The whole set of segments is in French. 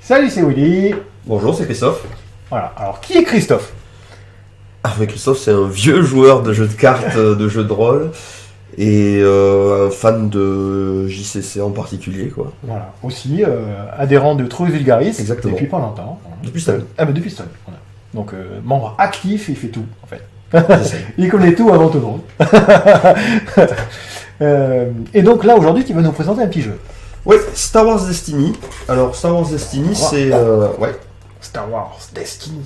Salut, c'est Willy. Bonjour, c'est Christophe. Voilà, alors qui est Christophe? Ah, mais Christophe, c'est un vieux joueur de jeux de cartes, de jeux de rôle, et un fan de JCC en particulier, quoi. Voilà, aussi adhérent de Trouve Vulgaris. Exactement. Depuis pas longtemps. Depuis cette année. Ah, mais depuis cette année. Voilà. Donc, membre actif, il fait tout, en fait. J'essaie. Il connaît tout avant tout le monde. Et donc là, aujourd'hui, tu vas nous présenter un petit jeu. Ouais, Star Wars Destiny. Alors, Star Wars Destiny, c'est... ouais. Star Wars Destiny.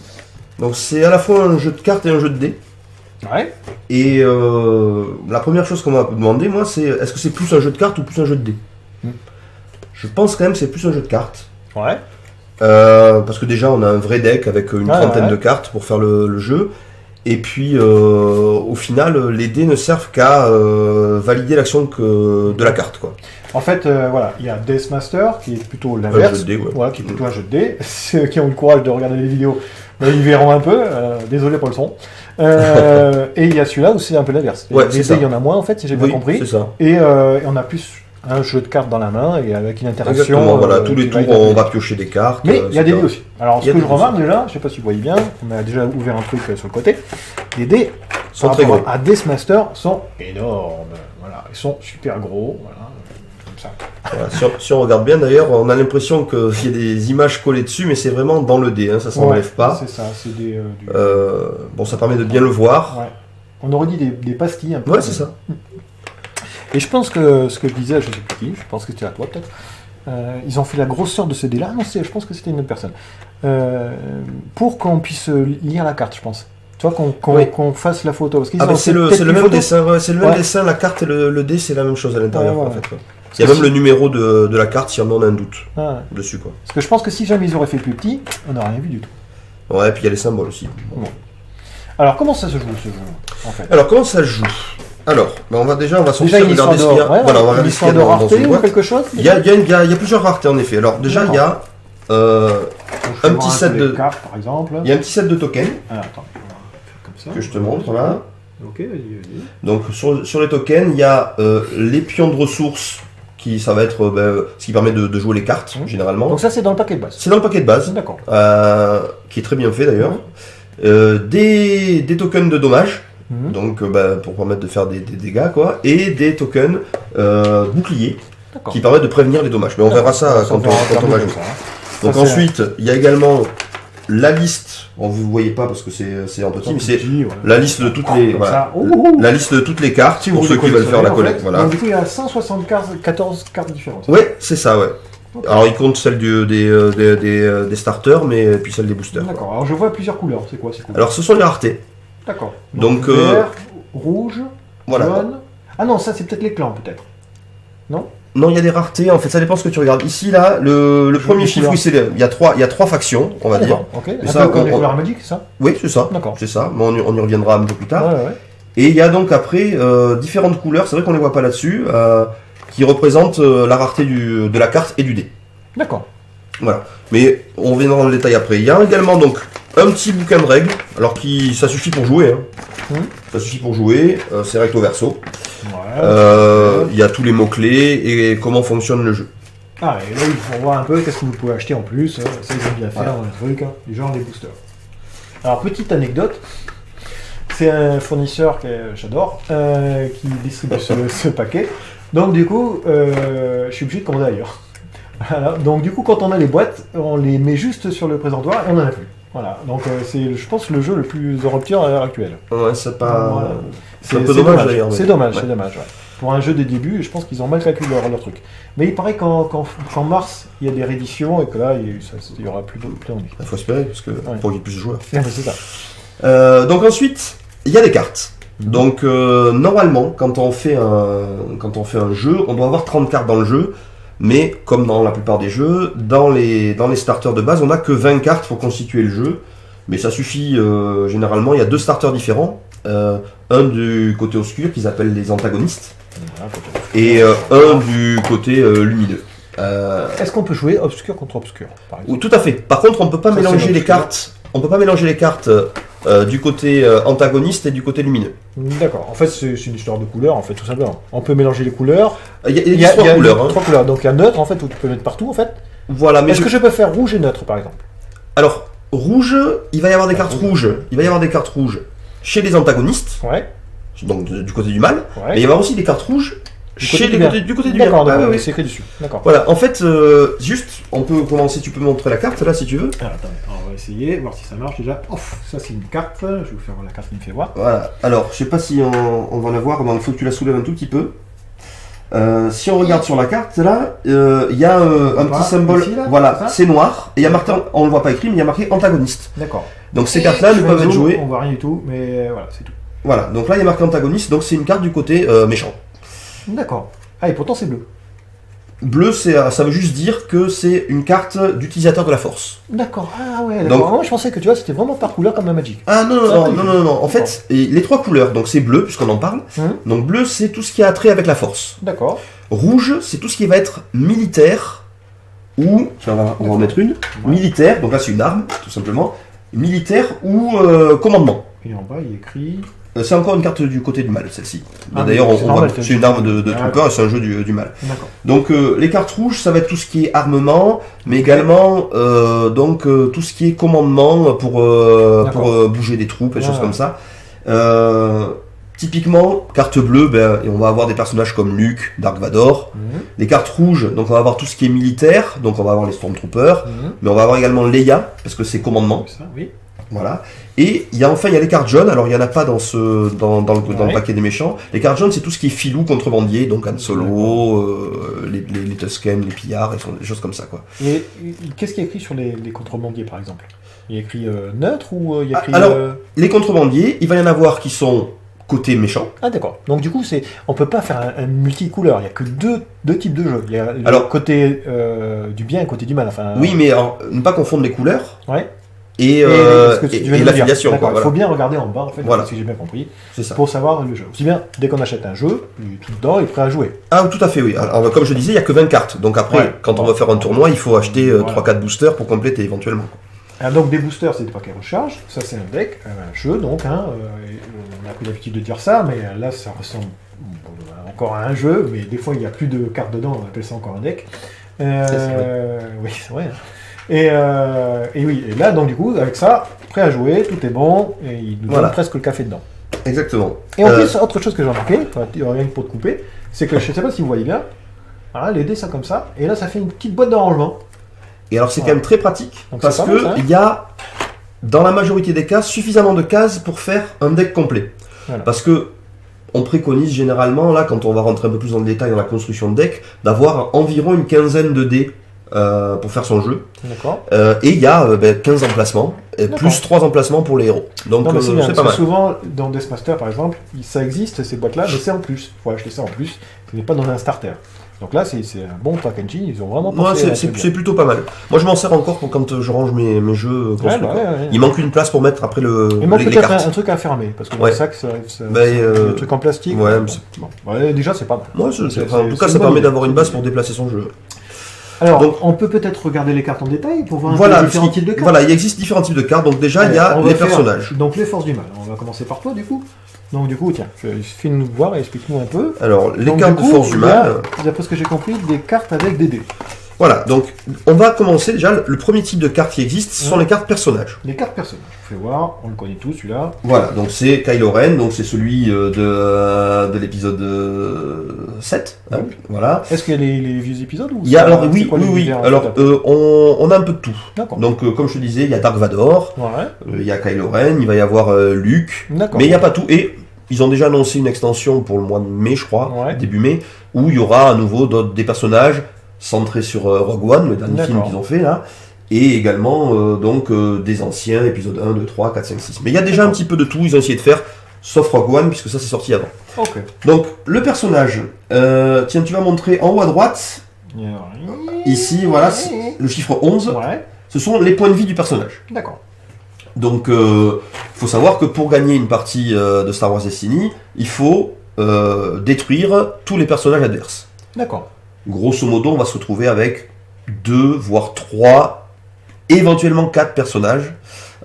Donc, c'est à la fois un jeu de cartes et un jeu de dés. Ouais. Et la première chose qu'on m'a demandé, moi, c'est est-ce que c'est plus un jeu de cartes ou plus un jeu de dés Je pense quand même que c'est plus un jeu de cartes. Ouais. Parce que déjà, on a un vrai deck avec une trentaine de cartes pour faire le jeu. Et puis, au final, les dés ne servent qu'à valider l'action de la carte, quoi. En fait, voilà, il y a Death Master qui est plutôt l'inverse. Un jeu de dés, ouais. Voilà, qui est plutôt un jeu de dés. Ceux qui ont le courage de regarder les vidéos, ils verront un peu. Désolé pour le son. Et il y a celui-là où c'est un peu l'inverse. Ouais, les dés, il y en a moins, en fait, si j'ai bien compris. C'est ça. Et on a plus un jeu de cartes dans la main et avec une interaction. Exactement, voilà, tous les tours, on va piocher des cartes. Mais il y a des dés aussi. Alors, ce que je remarque aussi. déjà, je sais pas si vous voyez bien, on a déjà ouvert un truc sur le côté. Les dés Sont par très rapport gros. à Death Master sont énormes. Voilà, ils sont super gros. Voilà, comme ça. Voilà, si on regarde bien d'ailleurs, on a l'impression qu'il y a des images collées dessus, mais c'est vraiment dans le dé, hein, ça s'enlève pas. C'est ça, c'est des. Bon, ça permet de bien le voir. Ouais. On aurait dit des pastilles un peu. Ouais, c'est ça. Et je pense que ce que je disais, je sais plus qui, je pense que c'était à toi peut-être. Ils ont fait la grosseur de ce dé-là. Non, je pense que c'était une autre personne. Pour qu'on puisse lire la carte, je pense. Tu vois, qu'on fasse la photo. Parce qu'ils ont c'est peut-être le une même photo. dessin, ouais, c'est le même Ouais. dessin, la carte et le dé, c'est la même chose à l'intérieur, Ouais, en ouais. fait. Ouais. Il y a même le numéro de la carte si on en a un doute Ah, dessus, quoi. parce que je pense que si jamais ils auraient fait plus petit, on n'aurait rien vu du tout. Ouais, et puis il y a les symboles aussi. Bon. Alors, comment ça se joue ce jeu, en fait? Alors, comment ça se joue? Alors, ben on va Déjà sortir, une histoire regarder ce qu'il y a. de, Voilà, on va une regarder ce qu'il y histoire a de dans rareté une ou boîte. quelque chose? Il y a plusieurs raretés en effet. Alors déjà il y a un petit set de cartes, par exemple. il y a un petit set de tokens Alors, attends, on va faire comme ça. que je te montre là. Ok, vas-y. Donc sur les tokens, il y a les pions de ressources ça va être ce qui permet de jouer les cartes généralement. Donc ça, c'est dans le paquet de base. C'est dans le paquet de base, D'accord. qui est très bien fait d'ailleurs. Des tokens de dommages. Donc pour permettre de faire des dégâts quoi, et des tokens boucliers qui permettent de prévenir les dommages. Mais on verra ça quand on va jouer. Donc ensuite, il y a également la liste. Bon, vous ne voyez pas parce que c'est en petit, mais c'est la liste de toutes les la liste de toutes les cartes pour ceux qui veulent faire la collecte. Voilà. Donc du coup, il y a 174 cartes différentes. Ouais, c'est ça, ouais. Alors il compte celle des starters, mais puis celle des boosters. D'accord. Alors je vois plusieurs couleurs. C'est quoi ces couleurs? Alors ce sont les raretés. D'accord. Donc vert, rouge, voilà. jaune. Ah non, ça c'est peut-être les clans, peut-être. Non? Non, il y a des raretés, en fait, ça dépend ce que tu regardes. Ici, là, le premier chiffre, oui, il y a trois factions, on va dire. Ok. Et Un ça, peu comme les couleurs magiques, c'est ça? Oui, c'est ça. D'accord. C'est ça, mais on y reviendra un peu plus tard. Ouais. Et il y a donc après différentes couleurs, c'est vrai qu'on les voit pas là-dessus, qui représentent la rareté de la carte et du dé. D'accord. Voilà. Mais on reviendra dans le détail après. Il y a également donc un petit bouquin de règles, alors ça suffit pour jouer. Ça suffit pour jouer, c'est recto verso. Ouais. Il y a tous les mots-clés et comment fonctionne le jeu. Ah, et là, il faut voir un peu qu'est-ce que vous pouvez acheter en plus. Ça, ils aiment bien faire dans le truc, genre les boosters. Alors, petite anecdote. C'est un fournisseur que j'adore qui distribue ce paquet. Donc, du coup, je suis obligé de commander ailleurs. Voilà. Donc, du coup, quand on a les boîtes, on les met juste sur le présentoir et on n'en a plus. Voilà. Donc, c'est, je pense, le jeu le plus en rupture à l'heure actuelle. Ouais, c'est pas. Voilà. C'est un peu dommage d'ailleurs. C'est dommage, c'est dommage. Ouais. Pour un jeu des débuts, je pense qu'ils ont mal calculé leur truc. Mais il paraît qu'en mars, il y a des rééditions et que là, il y aura plus d'envie. Il faut espérer, parce que pour qu'il y ait plus de joueurs. C'est ça. Donc ensuite, il y a des cartes. Donc normalement, quand on fait un jeu, on doit avoir 30 cartes dans le jeu. Mais comme dans la plupart des jeux, dans les starters de base, on n'a que 20 cartes pour constituer le jeu. Mais ça suffit, généralement, il y a deux starters différents. Un du côté obscur qu'ils appellent les antagonistes. Et un du côté lumineux. Est-ce qu'on peut jouer obscur contre obscur, par exemple? Tout à fait. Par contre, on ne peut pas mélanger les cartes. On peut pas mélanger les cartes du côté antagoniste et du côté lumineux. D'accord. En fait, c'est une histoire de couleurs, en fait, tout simplement. On peut mélanger les couleurs. Il y a trois couleurs. Trois couleurs. Donc, il y a neutre, en fait, où tu peux mettre partout, en fait. Voilà, mais est-ce que je peux faire rouge et neutre par exemple? Alors, rouge, il va y avoir des cartes rouges. Il va y avoir des cartes rouges chez les antagonistes, Ouais. donc du côté du mal. Ouais. Et il y avoir aussi des cartes rouges Du chez côté du côté du bien. D'accord, Ah, d'accord, oui. c'est écrit dessus. D'accord. Voilà, en fait, juste, on peut commencer, tu peux montrer la carte là si tu veux. Alors, attendez, on va essayer, voir si ça marche déjà. Ouf, ça c'est une carte, je vais vous faire voir la carte qui me fait voir. Voilà, alors, je sais pas si on va la voir, il faut que tu la soulèves un tout petit peu. Si on regarde sur la carte, là, il y a un petit symbole, ici, là, voilà, c'est noir, et il y a marqué, on le voit pas écrit, mais il y a marqué antagoniste. D'accord. Donc ces cartes-là ne peuvent être jouées. On voit rien du tout, mais voilà, c'est tout. Voilà, donc là il y a marqué antagoniste, donc c'est une carte du côté méchant. D'accord. Ah, et pourtant c'est bleu. Bleu, ça veut juste dire que c'est une carte d'utilisateur de la force. D'accord. Ah ouais, d'accord. Moi je pensais que tu vois, c'était vraiment par couleur comme la Magic. Ah non. En fait, les trois couleurs, donc c'est bleu, puisqu'on en parle. Donc bleu, c'est tout ce qui a trait avec la force. D'accord. Rouge, c'est tout ce qui va être militaire, ou, on va en mettre une, militaire, donc là c'est une arme, tout simplement, militaire ou commandement. Et en bas, il est écrit... C'est encore une carte du côté du mal, celle-ci. Ah, d'ailleurs, c'est normal, c'est une arme de trooper et c'est un jeu du mal. D'accord. Donc les cartes rouges, ça va être tout ce qui est armement, mais également tout ce qui est commandement pour bouger des troupes et des choses comme ça. Typiquement, carte bleue, et on va avoir des personnages comme Luke, Dark Vador. Les cartes rouges, donc on va avoir tout ce qui est militaire, donc on va avoir les Stormtroopers, mais on va avoir également Leia, parce que c'est commandement. Ça, oui. Voilà. Et il y a les cartes jaunes, alors il n'y en a pas dans le paquet des méchants. Les cartes jaunes, c'est tout ce qui est filou, contrebandier, donc Han Solo, les Tusken, les pillards, et des choses comme ça, quoi. Et qu'est-ce qui est écrit sur les contrebandiers, par exemple? Il y a écrit neutre ou il y a écrit... Alors, les contrebandiers, il va y en avoir qui sont côté méchant. Ah d'accord. Donc du coup, on peut pas faire un multicouleur. Il y a que deux types de jeux. Il y a le Alors, côté du bien et le côté du mal. Enfin, oui, mais ne pas confondre les couleurs. Ouais. Et l'affiliation. Il faut bien regarder en bas, en fait, si j'ai bien compris, c'est ça. Pour savoir le jeu. Aussi bien, dès qu'on achète un jeu, il est tout dedans, il est prêt à jouer. Ah, tout à fait, oui. Alors, comme je disais, il n'y a que 20 cartes. Donc après, quand on va faire un tournoi, il faut acheter 3-4 boosters pour compléter éventuellement. Alors, donc des boosters, c'est des paquets recharge. Ça, c'est un deck, un jeu, donc. On a plus l'habitude de dire ça, mais là, ça ressemble encore à un jeu. Mais des fois, il n'y a plus de cartes dedans, on appelle ça encore un deck. Oui, c'est vrai. Et oui, et là, donc du coup, avec ça, prêt à jouer, tout est bon, et il nous donne presque le café dedans. Exactement. Et en plus, autre chose que j'ai remarqué, rien que pour te couper, c'est que je ne sais pas si vous voyez bien, voilà, les dés, ça comme ça, et là, ça fait une petite boîte de rangement. Et alors, c'est quand même très pratique, donc, parce qu'il y a, dans la majorité des cas, suffisamment de cases pour faire un deck complet. Voilà. Parce que on préconise généralement, là, quand on va rentrer un peu plus dans le détail dans la construction de deck, d'avoir environ une quinzaine de dés pour faire son jeu. D'accord. Et il y a 15 emplacements, plus 3 emplacements pour les héros. Donc c'est pas mal. Souvent, dans Deathmaster par exemple, ça existe ces boîtes-là, mais c'est en plus. Il faut acheter ça en plus, ce n'est pas dans un starter. Donc là, c'est un bon packaging, ils ont vraiment pensé. C'est plutôt pas mal. Moi, je m'en sers encore pour quand je range mes jeux construits. Il manque une place pour mettre après il manque peut-être un truc à fermer, parce que dans le sac, le truc en plastique. Déjà, c'est pas mal. En tout cas, ça permet d'avoir une base pour déplacer son jeu. Alors, donc, on peut peut-être regarder les cartes en détail pour voir différents types de cartes. Voilà, il existe différents types de cartes. Donc déjà, il y a les personnages. Donc les forces du mal. On va commencer par toi, du coup. Donc du coup, tiens, fais-nous voir et explique-nous un peu. Alors, les cartes de force du mal... D'après ce que j'ai compris, des cartes avec des dés. Voilà, donc on va commencer déjà. Le premier type de carte qui existe, ce sont les cartes personnages. Les cartes personnages. Fais voir, on le connaît tous celui-là. Voilà, donc c'est Kylo Ren, donc c'est celui de l'épisode 7. Oui. Voilà. Est-ce qu'il y a les vieux épisodes ou alors oui. Alors on a un peu de tout. D'accord. Donc comme je te disais, il y a Dark Vador, il y a Kylo Ren, il va y avoir Luke, mais il n'y a pas tout. Et ils ont déjà annoncé une extension pour le mois de mai, je crois, début mai, où il y aura à nouveau des personnages centré sur Rogue One, le dernier film qu'ils ont fait là, et également des anciens, épisodes 1, 2, 3, 4, 5, 6. Mais il y a déjà un petit peu de tout, ils ont essayé de faire, sauf Rogue One, puisque ça c'est sorti avant. Okay. Donc, le personnage, tiens, tu vas montrer en haut à droite, ici, voilà, le chiffre 11, ce sont les points de vie du personnage. D'accord. Donc, faut savoir que pour gagner une partie de Star Wars Destiny, il faut détruire tous les personnages adverses. D'accord. Grosso modo, on va se retrouver avec 2, voire 3, éventuellement 4 personnages.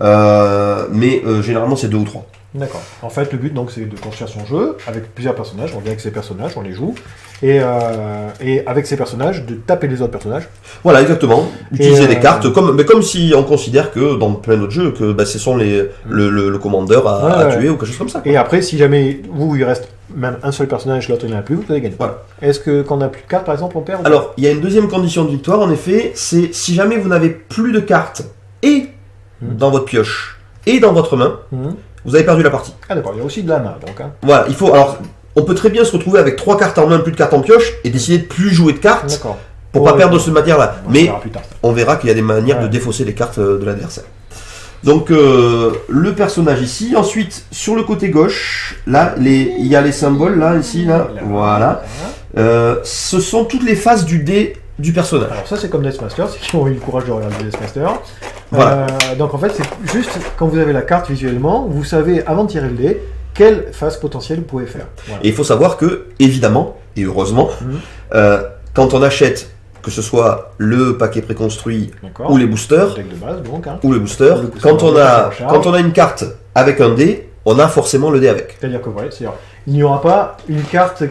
Mais généralement, c'est 2 ou 3. D'accord. En fait, le but donc c'est de construire son jeu avec plusieurs personnages. On vient avec ces personnages, on les joue, et avec ces personnages de taper les autres personnages. Voilà, exactement. Utiliser des cartes comme si on considère que dans plein d'autres jeux que ce sont le commandeur à tuer ou quelque chose comme ça. Et après, si jamais il reste même un seul personnage, l'autre il n'en a plus, vous pouvez gagner. Voilà. Est-ce que quand on n'a plus de cartes, par exemple, on perd? Alors, il y a une deuxième condition de victoire, en effet, c'est si jamais vous n'avez plus de cartes et dans votre pioche et dans votre main, vous avez perdu la partie. Ah d'accord, il y a aussi de la main, donc. Hein. Voilà, on peut très bien se retrouver avec 3 cartes en main, plus de cartes en pioche, et décider de plus jouer de cartes pour pas perdre ce matière-là. Mais on verra qu'il y a des manières de défausser les cartes de l'adversaire. Donc le personnage ici. Ensuite, sur le côté gauche, là, il y a les symboles, là, ici, là. Voilà. Ce sont toutes les phases du dé du personnage. Alors ça c'est comme Deathmaster, c'est qui ont eu le courage de regarder Deathmaster. Voilà. Donc en fait c'est juste quand vous avez la carte visuellement, vous savez avant de tirer le dé quelle phase potentielle vous pouvez faire. Voilà. Et il faut savoir que, évidemment, et heureusement, quand on achète, que ce soit le paquet préconstruit ou les boosters, le deck de base, donc, ou les boosters, quand on a une carte avec un dé, on a forcément le dé avec. C'est-à-dire que il n'y aura pas une carte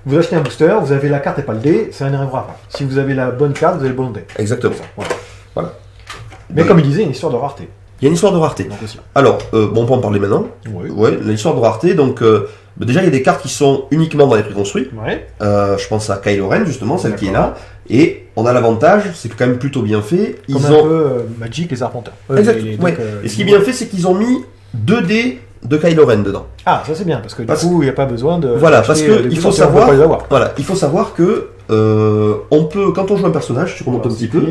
vous achetez un booster, vous avez la carte et pas le dé, ça n'arrivera pas. Si vous avez la bonne carte, vous avez le bon dé. Exactement. Voilà. Mais comme il disait, il y a une histoire de rareté. Il y a une histoire de rareté. Alors, on peut en parler maintenant. Oui. Ouais, l'histoire de rareté, donc déjà il y a des cartes qui sont uniquement dans les préconstruits. Ouais. Je pense à Kylo Ren, justement, celle qui est là. Et on a l'avantage, c'est quand même plutôt bien fait. Comme un peu Magic, les arpenteurs. Exactement. Et ce qui est bien fait, c'est qu'ils ont mis 2 dés de Kylo Ren dedans. Ah, ça c'est bien, parce que du coup, il n'y a pas besoin de... Voilà, parce qu'il faut savoir... il faut savoir que on peut, quand on joue un personnage, tu remontes un petit peu,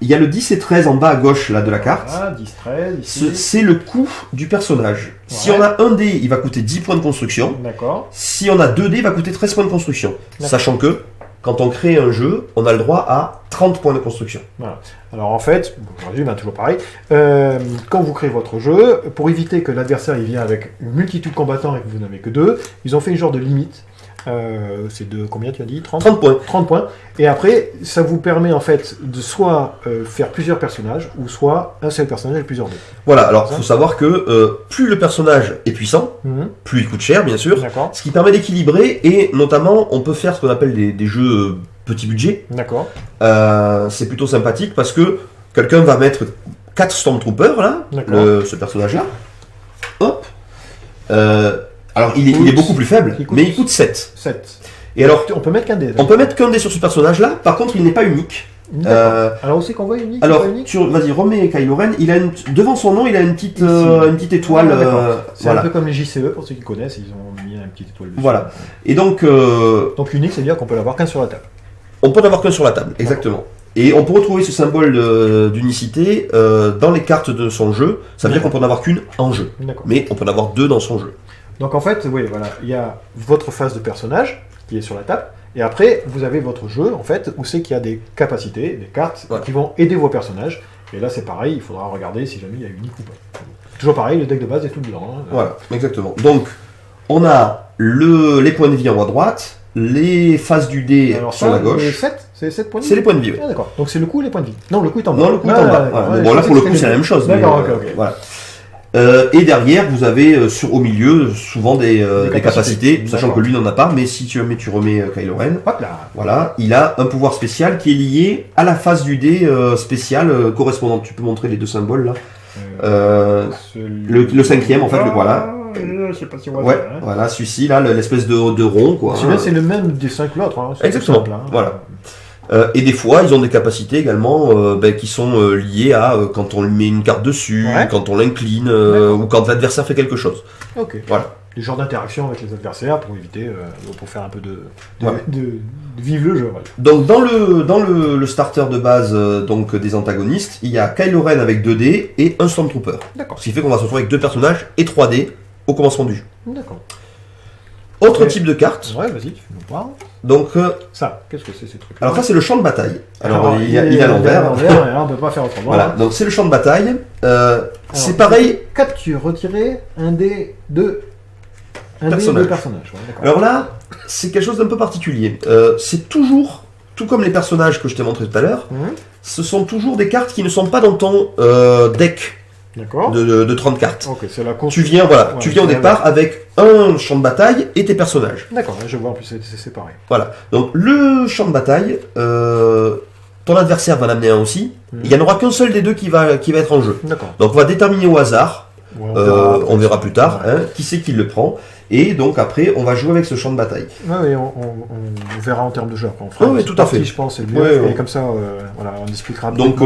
il y a le 10 et 13 en bas à gauche là, de la carte. Ah, 10, 13, ici. C'est le coût du personnage. Si on a un dé, il va coûter 10 points de construction. D'accord. Si on a 2 dés, il va coûter 13 points de construction. Sachant que, quand on crée un jeu, on a le droit à 30 points de construction. Voilà. Alors en fait, je résume, toujours pareil, quand vous créez votre jeu, pour éviter que l'adversaire il vienne avec une multitude de combattants et que vous n'avez que 2, ils ont fait une genre de limite. C'est de combien tu as dit 30 points. 30 points. Et après, ça vous permet en fait de soit faire plusieurs personnages, ou soit un seul personnage avec plusieurs dés. Voilà, alors il faut savoir que plus le personnage est puissant, plus il coûte cher, bien sûr. Ce qui permet d'équilibrer, et notamment, on peut faire ce qu'on appelle des jeux petit budget. D'accord. C'est plutôt sympathique parce que quelqu'un va mettre 4 Stormtroopers, là, ce personnage-là. Hop. Alors, il est beaucoup plus faible, mais il coûte 7. 7. Et alors, on peut mettre qu'un dé. On peut mettre qu'un dé sur ce personnage-là. Par contre, il n'est pas unique. Alors aussi qu'on voit unique. Alors, vas-y, remets Kylo Ren. Devant son nom, il a une petite étoile. C'est un peu comme les JCE, pour ceux qui connaissent, ils ont mis une petite étoile dessus. Voilà. Et donc unique, c'est-à-dire qu'on peut l'avoir qu'un sur la table. On peut l'avoir qu'un sur la table, exactement. Et on peut retrouver ce symbole d'unicité dans les cartes de son jeu. Ça veut dire qu'on peut en avoir qu'une en jeu. Mais on peut en avoir 2 dans son jeu. Donc en fait, oui, voilà, il y a votre phase de personnage qui est sur la table, et après vous avez votre jeu en fait où c'est qu'il y a des capacités, des cartes qui vont aider vos personnages. Et là c'est pareil, il faudra regarder si jamais il y a unique ou pas. Toujours pareil, le deck de base est tout blanc. Hein. Voilà, exactement. Donc on a les points de vie en haut à droite, les phases du dé sur la gauche. C'est les 7 points de vie. C'est les points de vie. Oui. Ah, d'accord. Donc c'est le coup et les points de vie. Non, le coup est en bas. Non, le coup est en bas. Voilà. Bon là pour le coup c'est la même chose. D'accord, ok. Voilà. Et derrière, vous avez au milieu souvent des capacités, sachant que lui n'en a pas, mais si tu remets Kylo Ren, voilà, il a un pouvoir spécial qui est lié à la phase du dé spéciale correspondante. Tu peux montrer les 2 symboles là. Le 5e en fait, le voilà. Je sais pas si on voit ça, hein. Voilà, celui-ci là, l'espèce de rond quoi. C'est le même des 5 l'autre. Hein. Exactement. Simple, hein. Voilà. Et des fois, ils ont des capacités également qui sont liées à quand on lui met une carte dessus, quand on l'incline, ou quand l'adversaire fait quelque chose. Ok. Voilà. Des genres d'interactions avec les adversaires pour éviter, pour faire un peu de vivre le jeu. Voilà. Donc dans le starter de base donc des antagonistes, il y a Kylo Ren avec 2 dés et un Stormtrooper. D'accord. Ce qui fait qu'on va se retrouver avec 2 personnages et 3 dés au commencement du jeu. D'accord. Autre type de carte. Ouais, vas-y, tu nous parles. Donc ça, qu'est-ce que c'est ces trucs? Alors ça c'est le champ de bataille. Alors il est à l'envers. On peut pas faire autrement. Voilà. Donc c'est le champ de bataille. C'est pareil. Capture, retirer un dé de personnage. Ouais, alors là, c'est quelque chose d'un peu particulier. C'est toujours, tout comme les personnages que je t'ai montré tout à l'heure, ce sont toujours des cartes qui ne sont pas dans ton deck D'accord. de 30 cartes. Ok, c'est la course. Tu viens, tu viens au départ avec un champ de bataille et tes personnages. D'accord, je vois, en plus c'est séparé. Voilà. Donc le champ de bataille, ton adversaire va l'amener un aussi. Il n'y en aura qu'un seul des deux qui va être en jeu. D'accord. Donc on va déterminer au hasard. Ouais, on verra plus tard qui c'est qui le prend. Et donc après, on va jouer avec ce champ de bataille. Oui, on verra en termes de jeu. On fera tout à fait. Je pense, c'est le mieux. Et comme ça, on expliquera. Donc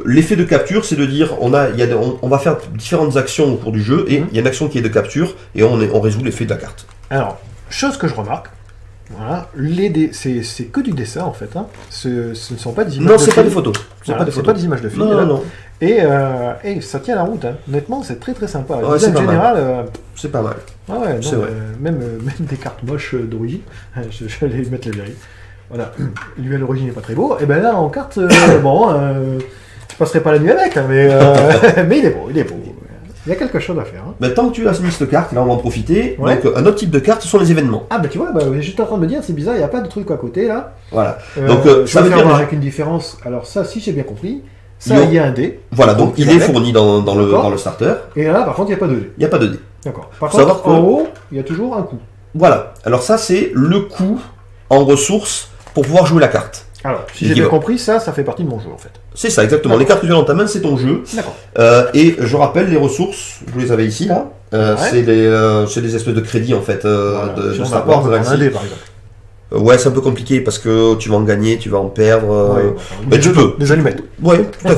l'effet de capture, c'est de dire, on va faire différentes actions au cours du jeu, et il y a une action qui est de capture, et on résout l'effet de la carte. Alors, chose que je remarque, voilà, c'est que du dessin en fait. Hein. Ce ne sont pas des images. Non, c'est pas des photos. C'est pas des images de film. Non. Et ça tient la route. Hein. Honnêtement, c'est très très sympa. Ouais, c'est en général, c'est pas mal. C'est vrai. Même des cartes moches d'origine. J'allais mettre les vérités. Voilà. Lui à l'origine n'est pas très beau. Et ben là en carte, je passerai pas la nuit avec, hein, mais mais il est beau. Il y a quelque chose à faire. Hein. Mais tant que tu as mis cette carte, là on va en profiter. Ouais. Donc un autre type de carte sont les événements. Ah bah tu vois, j'étais en train de me dire, c'est bizarre, il n'y a pas de truc à côté là. Voilà. Donc ça veut dire avec une différence. Alors ça, si j'ai bien compris, ça il y a un dé. Voilà, donc il est fourni dans le starter. Et là par contre il n'y a pas de dé. Il n'y a pas de dé. D'accord. Par contre en haut, il y a toujours un coup. Voilà. Alors ça c'est le coup en ressources pour pouvoir jouer la carte. Alors, si j'ai bien compris, ça fait partie de mon jeu en fait. C'est ça, exactement. Les cartes que tu as dans ta main, c'est ton jeu. D'accord. Et je rappelle, les ressources, vous les avez ici, là. C'est des espèces de crédits, en fait, de Star Wars. Un dé, par exemple. Ouais, c'est un peu compliqué parce que tu vas en gagner, tu vas en perdre. Mais tu peux. Des allumettes. Ouais, tout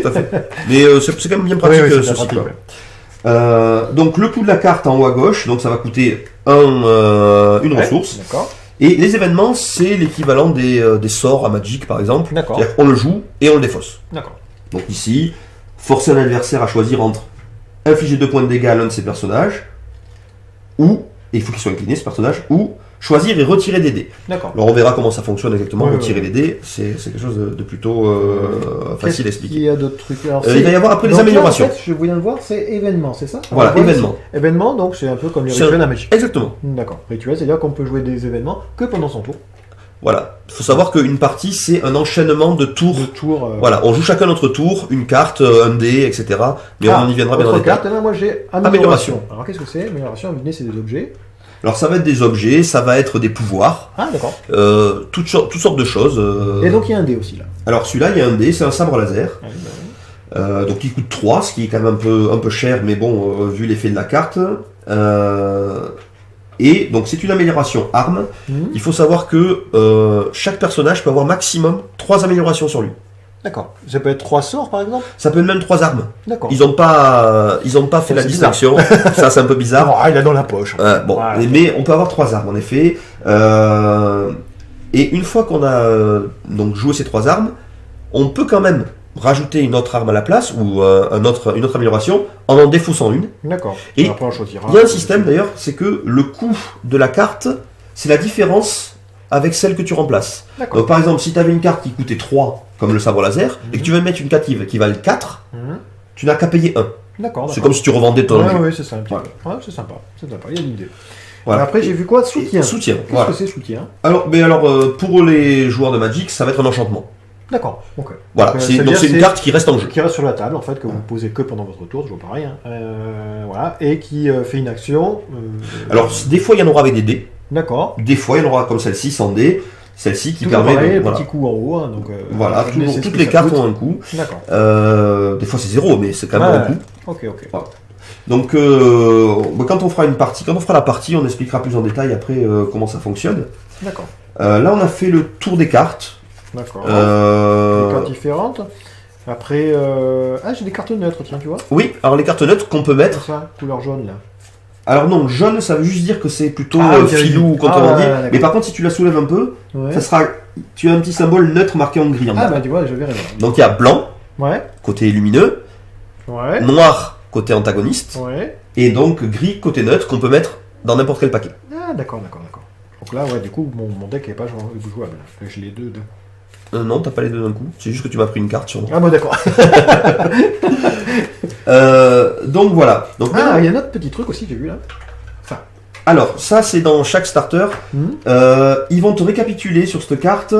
à fait. Mais c'est quand même bien pratique, ceci. Donc, le coût de la carte en haut à gauche, donc ça va coûter une ressource. D'accord. Et les événements, c'est l'équivalent des sorts à Magic, par exemple. D'accord. C'est-à-dire qu'on le joue et on le défausse. D'accord. Donc ici, forcer un adversaire à choisir entre infliger 2 points de dégâts à l'un de ses personnages, ou, et il faut qu'il soit incliné ce personnage, ou choisir et retirer des dés. D'accord. Alors on verra comment ça fonctionne exactement, retirer les dés, c'est quelque chose de plutôt facile à expliquer. Il y a d'autres trucs. Alors, il va y avoir après les améliorations. Là, en fait, je viens de voir, c'est événement, c'est ça? Voilà, événement. Événement, donc c'est un peu comme les rituels à Magic. Exactement. D'accord. Rituel, c'est-à-dire qu'on peut jouer des événements que pendant son tour. Voilà. Il faut savoir qu'une partie, c'est un enchaînement de tours. Voilà, on joue chacun notre tour, une carte, un dé, etc. Mais on y viendra bien dans les carte, là, moi j'ai amélioration. Alors qu'est-ce que c'est? Amélioration, c'est des objets. Alors ça va être des objets, ça va être des pouvoirs. Ah d'accord. Toutes sortes de choses. Et donc il y a un dé aussi là. Alors celui-là, il y a un dé, c'est un sabre laser. Donc il coûte 3, ce qui est quand même un peu cher, mais bon, vu l'effet de la carte. Et donc c'est une amélioration arme. Il faut savoir que chaque personnage peut avoir maximum 3 améliorations sur lui. D'accord. Ça peut être 3 sorts par exemple? Ça peut être même 3 armes. D'accord. Ils ont pas fait la distinction. Ça c'est un peu bizarre. Il a dans la poche. Mais on peut avoir 3 armes en effet. Et une fois qu'on a donc joué ces 3 armes, on peut quand même rajouter une autre arme à la place ou une autre amélioration en défaussant une. D'accord. Et il y a un système d'ailleurs, c'est que le coût de la carte, c'est la différence avec celle que tu remplaces. Donc par exemple, si tu avais une carte qui coûtait 3, comme le sabre laser, et que tu veux mettre une carte qui valent 4, tu n'as qu'à payer 1. D'accord. C'est comme si tu revendais ton objet. Oui, c'est ça. C'est sympa. Il y a l'idée. Voilà. Après, j'ai vu quoi? Soutien. Qu'est-ce que c'est soutien? Alors, pour les joueurs de Magic, ça va être un enchantement. D'accord, ok. Voilà, donc c'est une carte qui reste en jeu. Qui reste sur la table, en fait, que vous posez que pendant votre tour, toujours pareil. Hein. Voilà, et qui fait une action. Alors, des fois, il y en aura avec des dés. D'accord. Des fois, il y en aura comme celle-ci, sans dés. Celle-ci qui toujours permet. Pareil, petit coup en haut. Hein, donc, voilà, toutes les cartes ont un coup. D'accord. Des fois, c'est 0, mais c'est quand même un coup. Ok. Voilà. Donc, quand on fera la partie, on expliquera plus en détail après comment ça fonctionne. D'accord. Là, on a fait le tour des cartes. D'accord. Des cartes différentes. Après, j'ai des cartes neutres, tiens, tu vois. Oui, alors les cartes neutres qu'on peut mettre. Ça, couleur jaune là. Alors non, jaune, ça veut juste dire que c'est plutôt filou ou contrebandier. Mais par contre, si tu la soulèves un peu, ça sera. Tu as un petit symbole neutre marqué en gris en bas. Tu vois, je verrai. Donc il y a blanc, côté lumineux, noir, côté antagoniste, et donc gris, côté neutre, qu'on peut mettre dans n'importe quel paquet. Ah, d'accord. Donc là, du coup, mon deck n'est pas jouable. Je l'ai deux. Non, t'as pas les deux d'un coup. C'est juste que tu m'as pris une carte sur moi. Ah bon, d'accord. Donc voilà. Donc, il y a un autre petit truc aussi que j'ai vu là. Alors, ça c'est dans chaque starter. Ils vont te récapituler sur cette carte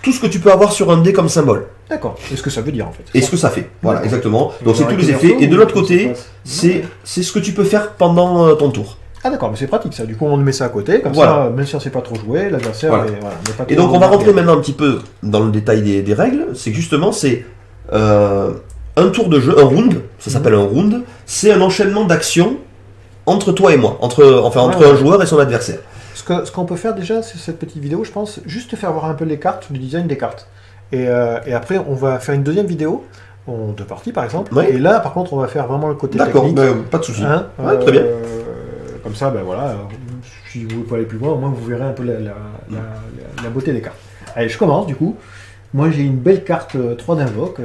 tout ce que tu peux avoir sur un dé comme symbole. D'accord. Et ce que ça veut dire en fait. Et ce que ça fait. Voilà, exactement. Donc c'est tous les effets. Et de l'autre côté, c'est ce que tu peux faire pendant ton tour. Ah d'accord, mais c'est pratique ça. Du coup, on met ça à côté, comme ça, même si on ne sait pas trop jouer, l'adversaire n'est pas. Et donc on va rentrer maintenant un petit peu dans le détail des règles. C'est que justement, c'est un tour de jeu, un round. Ça s'appelle un round. C'est un enchaînement d'actions entre toi et moi, entre un joueur et son adversaire. Ce qu'on peut faire déjà, c'est cette petite vidéo, je pense, juste faire voir un peu les cartes, le design des cartes. Et après, on va faire une deuxième vidéo, en 2 parties par exemple. Ouais. Et là, par contre, on va faire vraiment le côté technique. D'accord, pas de souci. Très bien. Comme ça, si vous ne voulez pas aller plus loin, au moins vous verrez un peu la beauté des cartes. Allez, je commence du coup. Moi, j'ai une belle carte 3 d'invoque,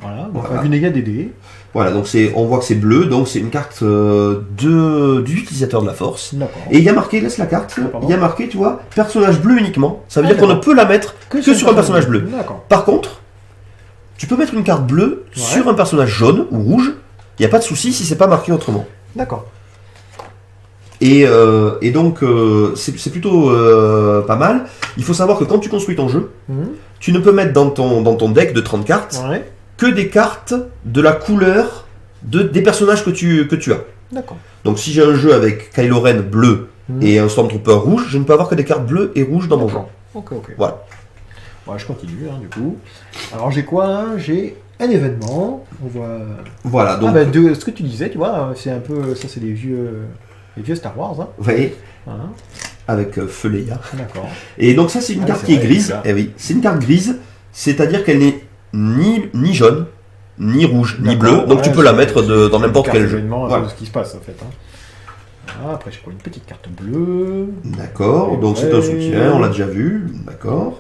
avec une égale des dés. Voilà, donc on voit que c'est bleu, donc c'est une carte du utilisateur de la force. D'accord. Et il y a marqué, laisse la carte, il y a marqué, tu vois, personnage bleu uniquement. Ça veut dire qu'on ne peut la mettre que sur un personnage bleu. Par contre, tu peux mettre une carte bleue sur un personnage jaune ou rouge, il n'y a pas de souci si c'est pas marqué autrement. D'accord. Et donc, c'est plutôt pas mal. Il faut savoir que quand tu construis ton jeu, tu ne peux mettre dans ton deck de 30 cartes que des cartes de la couleur des personnages que tu as. D'accord. Donc si j'ai un jeu avec Kylo Ren bleu et un Stormtrooper rouge, je ne peux avoir que des cartes bleues et rouges dans mon jeu. Ok. Voilà. Je continue, du coup. Alors j'ai quoi? J'ai un événement. On voit... Voilà, donc... ce que tu disais, tu vois, c'est un peu... Ça, c'est les vieux Star Wars. Hein. Oui. Avec Feu Leia. D'accord. Et donc ça, c'est une carte qui est grise. Eh oui, c'est une carte grise, c'est-à-dire qu'elle n'est ni jaune, ni rouge, ni bleu. Donc tu peux la mettre dans n'importe quel jeu. Voilà. De ce qui se passe en fait. Après, j'ai quoi? Une petite carte bleue. D'accord, donc c'est un soutien, on l'a déjà vu. D'accord.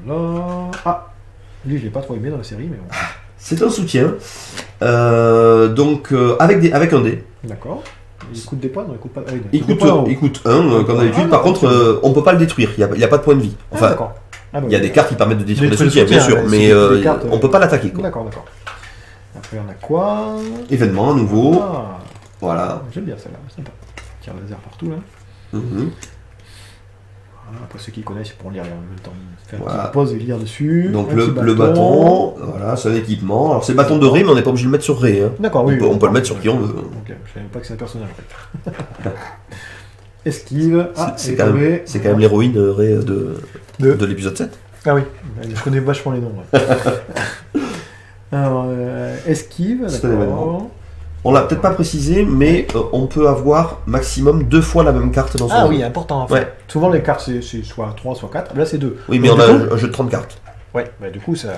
Voilà. Lui, je l'ai pas trop aimé dans la série, mais bon. C'est un soutien. Donc avec un dé. D'accord. Il coûte des points? Non, il coûte pas. Il coûte 1 comme d'habitude. Par contre, on peut pas le détruire. Il n'y a pas de point de vie. Enfin, il y a des cartes qui permettent de détruire des soutiens, bien sûr, mais on peut pas l'attaquer. D'accord. Après, on a quoi? Événement à nouveau. Voilà. J'aime bien celle-là, sympa. Tire laser partout là. Après ceux qui connaissent pourront lire en même temps. Faire une petite pause et lire dessus. Donc le bâton, voilà, c'est un équipement. Alors c'est le bâton de Rey, mais on n'est pas obligé de le mettre sur Rey. Hein. D'accord, on peut le mettre sur qui on veut. Je savais pas que c'est un personnage en fait. Esquive. C'est quand même l'héroïne Rey de l'épisode 7. Ah oui, je connais vachement les noms. Alors, esquive, d'accord. On l'a peut-être pas précisé, mais on peut avoir maximum 2 fois la même carte dans son jeu. Oui, important. En fait. Souvent les cartes c'est soit 3, soit 4. Là c'est 2. Oui, mais on a un jeu de 30 cartes. Ouais, du coup ça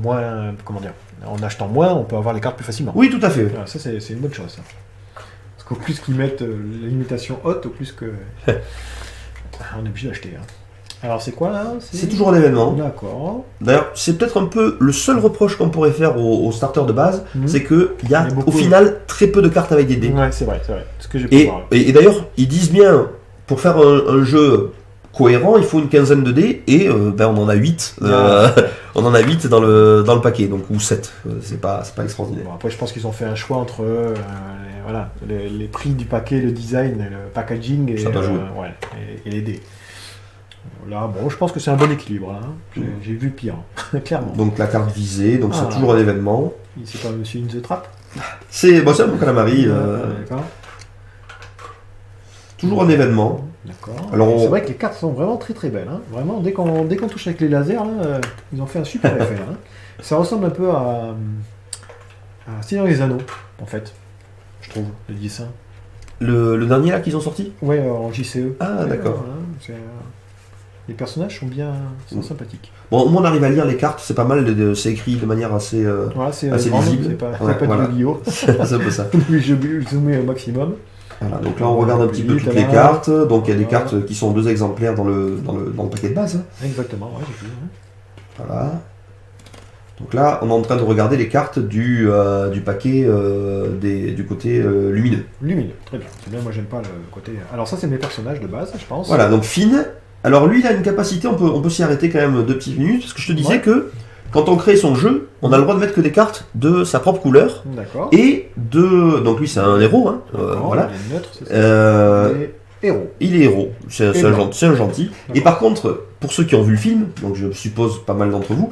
moins, comment dire, en achetant moins, on peut avoir les cartes plus facilement. Oui, tout à fait. Ça c'est une bonne chose. Ça. Parce qu'au plus qu'ils mettent la limitation haute, au plus que on est obligé d'acheter. Alors c'est quoi là? C'est toujours un événement. D'accord. D'ailleurs, c'est peut-être un peu le seul reproche qu'on pourrait faire aux starters de base, c'est qu'il y a au final très peu de cartes avec des dés. Ouais, c'est vrai. Ce que j'ai pu voir. Et d'ailleurs, ils disent bien, pour faire un jeu cohérent, il faut une quinzaine de dés, et on en a 8. On en a 8 dans le paquet, donc ou 7. C'est pas extraordinaire. Bon, après, je pense qu'ils ont fait un choix entre les prix du paquet, le design, le packaging et les dés. Là, je pense que c'est un bon équilibre. J'ai vu pire, clairement. Donc la carte visée, donc c'est toujours un événement. C'est pas Monsieur In the Trap? C'est un bon calamari. D'accord. Toujours un événement. D'accord. Alors c'est vrai que les cartes sont vraiment très très belles. Vraiment, dès qu'on touche avec les lasers, ils ont fait un super effet. Ça ressemble un peu à Seigneur des Anneaux, en fait, je trouve, le dessin. Le dernier là qu'ils ont sorti? Ouais, en JCE. Ah, d'accord. Les personnages sont sympathiques. Bon, moi on arrive à lire les cartes, c'est pas mal, c'est écrit de manière assez lisible. C'est pas du bio. C'est un peu ça. Je zoome au maximum. Voilà, donc là on regarde un petit peu toutes les cartes. Donc il y a des cartes qui sont 2 exemplaires dans le paquet de base. Exactement, j'ai vu. Voilà. Donc là on est en train de regarder les cartes du paquet du côté lumineux. Lumineux, très bien. C'est bien, moi j'aime pas le côté... Alors ça c'est mes personnages de base, je pense. Voilà, donc Finn. Alors lui il a une capacité, on peut s'y arrêter quand même 2 petites minutes, parce que je te disais que quand on crée son jeu, on a le droit de mettre que des cartes de sa propre couleur. D'accord. Et donc lui c'est un héros, voilà. Neutre, c'est ça. héros. Il est héros, c'est un gentil. Et par contre, pour ceux qui ont vu le film, donc je suppose pas mal d'entre vous,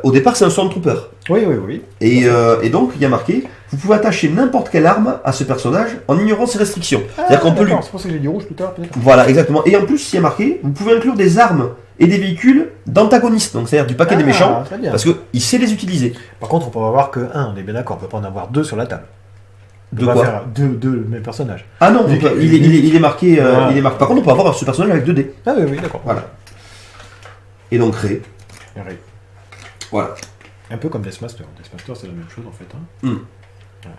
au départ c'est un Stormtrooper. Oui. Et donc il y a marqué, vous pouvez attacher n'importe quelle arme à ce personnage en ignorant ses restrictions. C'est-à-dire qu'on peut lui... C'est pour ça que j'ai dit rouge tout à l'heure. Voilà, exactement. Et en plus, il y a marqué, vous pouvez inclure des armes et des véhicules d'antagonistes, donc c'est-à-dire du paquet des méchants, parce qu'il sait les utiliser. Par contre, on peut en avoir que un, on est bien d'accord, on peut pas en avoir deux sur la table. De quoi faire deux mêmes personnages. Ah non, il est marqué. Par contre, on peut avoir ce personnage avec 2D. Ah oui, d'accord. Voilà. Et donc Rey. Voilà. Un peu comme Deathmaster. Deathmaster, c'est la même chose en fait. Voilà.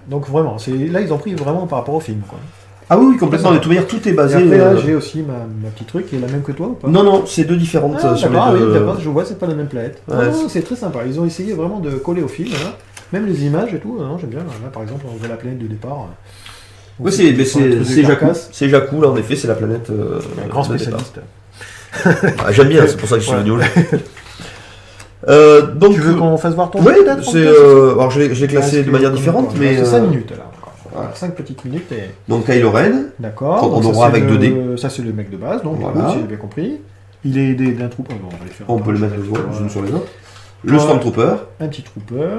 Donc vraiment, là ils ont pris vraiment par rapport au film, quoi. Ah oui, complètement. De toute manière, tout est basé. Et après, là, j'ai aussi ma petite truc qui est la même que toi ou pas? Non, c'est deux différentes sur les deux. Oui, d'accord, je vois, c'est pas la même planète. Ouais, c'est très sympa. Ils ont essayé vraiment de coller au film, là. Même les images et tout, j'aime bien. Là, par exemple, on voit la planète de départ. Oui, c'est Jakku. C'est Jakku, là, en effet, c'est la planète. Un grand spécialiste. J'aime bien, c'est pour ça que je suis venu. Donc, tu veux qu'on fasse voir ton jeu? Oui, alors je l'ai classé de manière différente, mais. C'est 5 minutes, là. Voilà, 5 petites minutes. Et... Donc Kylo Ren. D'accord. On aura avec 2D. Ça, c'est le mec de base, donc voilà. Si j'ai bien compris. Il est d'un trooper. On peut le mettre les unes sur les autres. Le Stormtrooper. Un petit trooper.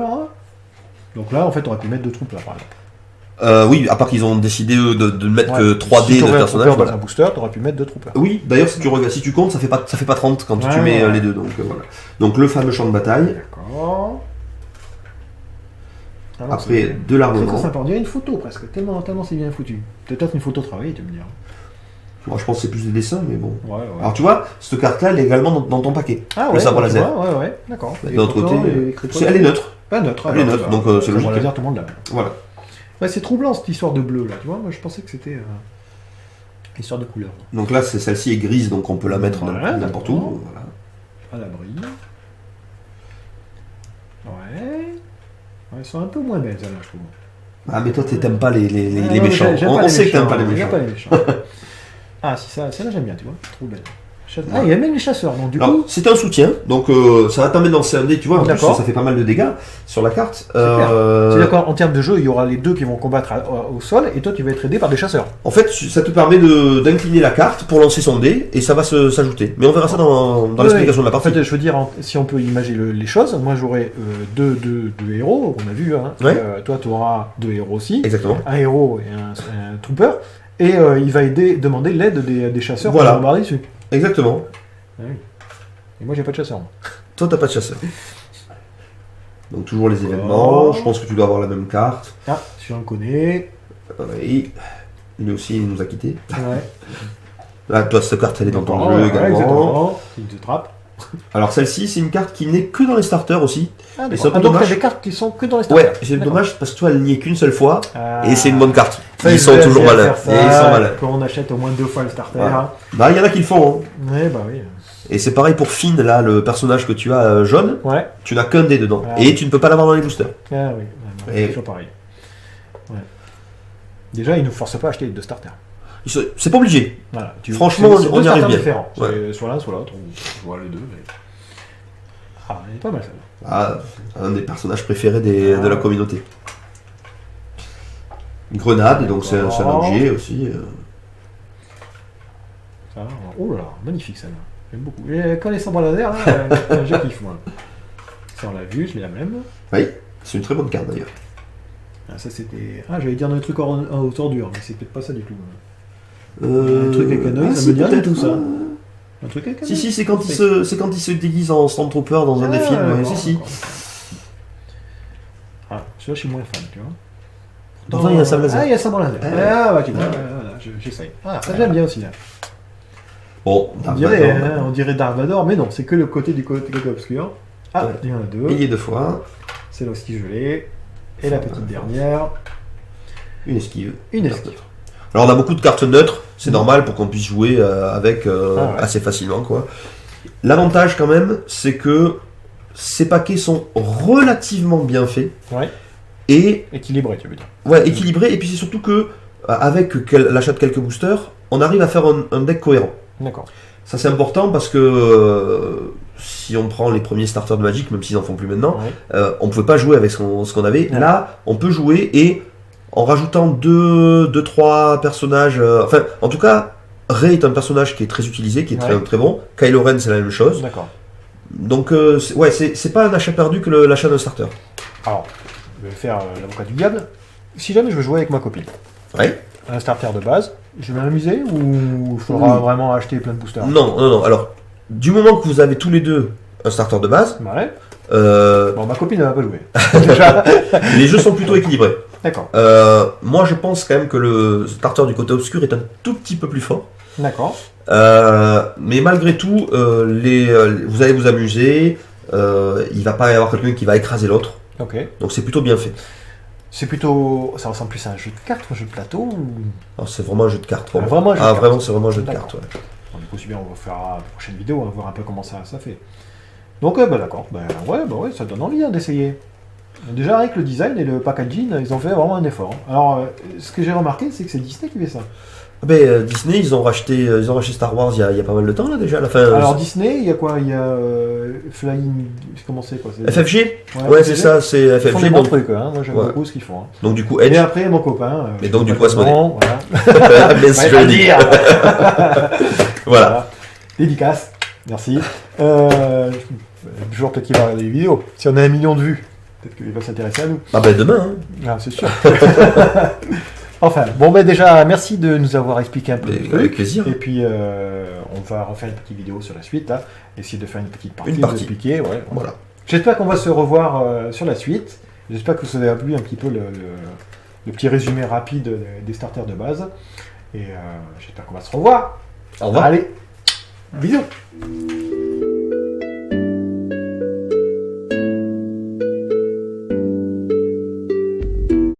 Donc là, en fait, on aurait pu mettre 2 troopers, par exemple. Oui, à part qu'ils ont décidé de mettre que 3D de personnages. Dans un booster, tu aurais pu mettre 2 troopers. Oui, d'ailleurs, si tu comptes, ça fait pas 30 quand tu mets les deux. Donc voilà. Donc le fameux champ de bataille. D'accord. Alors, après, de l'armement. C'est sympa, on dirait une photo presque, tellement c'est bien foutu. Peut-être une photo travaillée, tu me diras. Moi, je pense que c'est plus des dessins, mais bon. Ouais. Alors tu vois, cette carte-là, elle est également dans ton paquet. Ah ouais, le sabre laser. Ouais, d'accord. De l'autre côté, elle est neutre. Pas neutre. Elle est neutre, donc c'est logique. Laser, tout le monde l'a. Voilà. Ouais, c'est troublant cette histoire de bleu là, tu vois. Moi, je pensais que c'était histoire de couleur. Donc là, celle-ci est grise, donc on peut la mettre n'importe où. Voilà. À l'abri. Ouais. Elles sont un peu moins belles, celles-là, je trouve. Ah, mais toi, t'aimes pas les méchants. On sait que t'aimes pas les méchants. Pas les méchants. Ah, si, celle-là, j'aime bien, tu vois. Trop belle. Ah, il y a même les chasseurs, donc du coup... C'est un soutien, donc ça va t'amener dans CMD, tu vois, en plus, ça fait pas mal de dégâts sur la carte. C'est d'accord, en termes de jeu, il y aura les deux qui vont combattre au sol, et toi tu vas être aidé par des chasseurs. En fait, ça te permet d'incliner la carte pour lancer son dé, et ça va s'ajouter. Mais on verra ça dans l'explication de la partie. En fait, je veux dire, si on peut imaginer les choses, moi j'aurai deux héros, on a vu, hein. Toi tu auras 2 héros aussi. Exactement. Un héros et un trooper, et il va demander l'aide des chasseurs pour bombarder dessus. Exactement. Ah oui. Et moi j'ai pas de chasseur. Toi t'as pas de chasseur. Donc toujours les événements, je pense que tu dois avoir la même carte. Ah, si on le connaît. Oui. Lui aussi il nous a quittés. Ouais. Là, toi cette carte elle est dans ton jeu également. Exactement. C'est une trappe. Alors celle-ci c'est une carte qui n'est que dans les starters aussi. Ah, et c'est donc il y a des cartes qui sont que dans les starters. Ouais, c'est dommage parce que toi elle n'y est qu'une seule fois et c'est une bonne carte. Ils sont toujours malins. Ils sont malins. Quand on achète au moins 2 fois le starter. Ouais. Bah il y en a qui le font. Hein. Ouais, bah oui. Et c'est pareil pour Finn, là, le personnage que tu as jaune. Ouais. Tu n'as qu'un dé dedans. Et tu ne peux pas l'avoir dans les boosters. Ah oui, c'est toujours pareil. Ouais. Déjà, ils ne nous forcent pas à acheter les 2 starters. C'est pas obligé. Voilà. Franchement, on y arrive bien. Différents. Ouais. Soit l'un, soit l'autre. Je vois les deux. Mais... Ah, elle est pas mal celle-là. Ah, un des personnages préférés de la communauté. Grenade, donc c'est un objet aussi. Ça, oh là là, magnifique celle-là. J'aime beaucoup. Et quand les sabres laser, là, je kiffe moi. Ça on l'a vu, je l'ai la même. Oui, c'est une très bonne carte d'ailleurs. Ah, ça c'était. Ah, j'allais dire dans les trucs aux ordures, mais c'est peut-être pas ça du tout. Un truc avec un œil, ça me dit rien du tout ça. Un truc avec un œil. Si, c'est quand il se déguise en Stormtrooper dans un des films. Si. Ah, celui-là je suis moins fan, tu vois. Pourtant il y a un sabre laser. Ah, il y a un sabre laser. Ah, bah tu vois, j'essaye. Ah, ça j'aime bien aussi là. Bon, on dirait Dark Vador, mais non, c'est que le côté obscur. Ah, il y en a 2. Il y a 2 fois. C'est là aussi je l'ai. Et la petite dernière. Une esquive. Alors on a beaucoup de cartes neutres, c'est normal pour qu'on puisse jouer avec assez facilement, quoi. L'avantage quand même, c'est que ces paquets sont relativement bien faits. Ouais. Et équilibrés, tu veux dire. Ouais, équilibrés. Et puis c'est surtout que avec l'achat de quelques boosters, on arrive à faire un deck cohérent. D'accord. Ça c'est important parce que si on prend les premiers starters de Magic, même s'ils en font plus maintenant, on ne pouvait pas jouer avec ce qu'on avait. Ouais. Là, on peut jouer et en rajoutant 2-3 personnages. Enfin, en tout cas, Rey est un personnage qui est très utilisé, qui est très bon. Kylo Ren, c'est la même chose. D'accord. Donc, c'est pas un achat perdu que l'achat d'un starter. Alors, je vais faire l'avocat du diable. Si jamais je veux jouer avec ma copine, un starter de base, je vais m'amuser ou il faudra vraiment acheter plein de boosters? Non. Alors, du moment que vous avez tous les deux un starter de base, bon, ma copine elle va pas jouer. Déjà. Les jeux sont plutôt équilibrés. D'accord. Moi, je pense quand même que le starter du côté obscur est un tout petit peu plus fort. D'accord. Mais malgré tout, vous allez vous amuser. Il va pas y avoir quelqu'un qui va écraser l'autre. Ok. Donc c'est plutôt bien fait. C'est plutôt. Ça ressemble plus à un jeu de cartes ou un jeu de plateau ou... Alors, c'est vraiment un jeu de cartes. Pour moi. Vraiment un jeu de cartes. Vraiment, c'est vraiment un jeu de cartes. Ouais. Bon, du coup, c'est bien, on va faire la prochaine vidéo, on va voir un peu comment ça fait. Donc, d'accord. Ouais, ça donne envie d'essayer. Déjà, avec le design et le packaging, ils ont fait vraiment un effort. Alors, ce que j'ai remarqué, c'est que c'est Disney qui fait ça. Disney, ils ont racheté Star Wars il y a pas mal de temps là déjà. À la fin, alors Disney, il y a quoi? Il y a Flying, comment c'est quoi? FFG. Ouais, c'est ça, c'est FFG. Ils font des bons trucs, hein. Moi j'aime beaucoup ce qu'ils font. Hein. Donc du coup, Edge. Et après mon copain. Mais donc du coup, Asmodée. Voilà. Je le dire. Voilà. Dédicace. Merci. Toujours peut-être qu'il va regarder les vidéos. Si on a 1 million de vues, peut-être qu'il va s'intéresser à nous. Demain. Hein. Ah, c'est sûr. Enfin, déjà, merci de nous avoir expliqué un peu. Avec plaisir. Et puis, on va refaire une petite vidéo sur la suite, là. Essayer de faire une petite partie. De expliquer, Voilà. J'espère qu'on va se revoir sur la suite. J'espère que vous avez plu un petit peu le petit résumé rapide des starters de base. Et j'espère qu'on va se revoir. Au revoir. Allez, bisous.